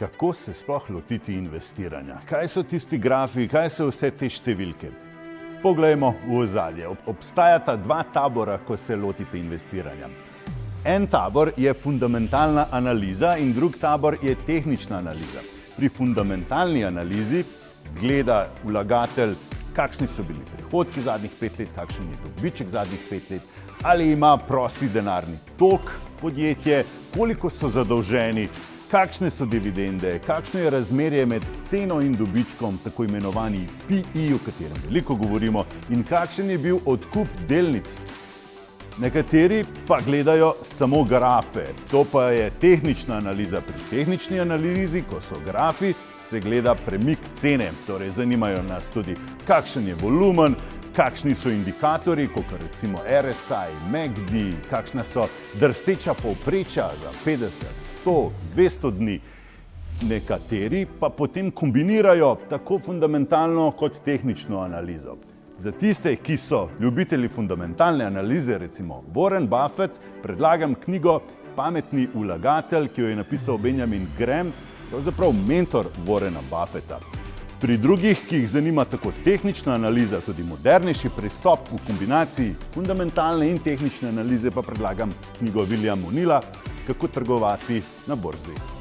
kako se sploh lotiti investiranja. Kaj so tisti grafi, kaj so vse te številke? Poglejmo v ozadje. Obstajata dva tabora, ko se lotite investiranja. En tabor je fundamentalna analiza in drug tabor je tehnična analiza. Pri fundamentalni analizi gleda vlagatelj, kakšni so bili prihodki zadnjih 5 let, kakšen je dobiček zadnjih 5 let, ali ima prosti denarni tok podjetje, koliko so zadolženi, kakšne so dividende, kakšno je razmerje med ceno in dobičkom, tako imenovani PE, o katerem veliko govorimo, in kakšen je bil odkup delnic. Nekateri pa gledajo samo grafe, to pa je tehnična analiza. Pri tehnični analizi, ko so grafi, se gleda premik cene, torej zanimajo nas tudi, kakšen je volumen, kakšni so indikatorji, kot recimo RSI, MACD, kakšna so drseča povprečja za 50, 100, 200 dni. Nekateri pa potem kombinirajo tako fundamentalno kot tehnično analizo. Za tiste, ki so ljubitelji fundamentalne analize, recimo Warren Buffett, predlagam knjigo Pametni vlagatelj, ki jo je napisal Benjamin Graham, pravzaprav mentor Warrena Buffetta. Pri drugih, ki jih zanima tako tehnična analiza, tudi modernejši pristop v kombinaciji fundamentalne in tehnične analize, pa predlagam knjigo Williama O'Neilla Kako trgovati na borzi.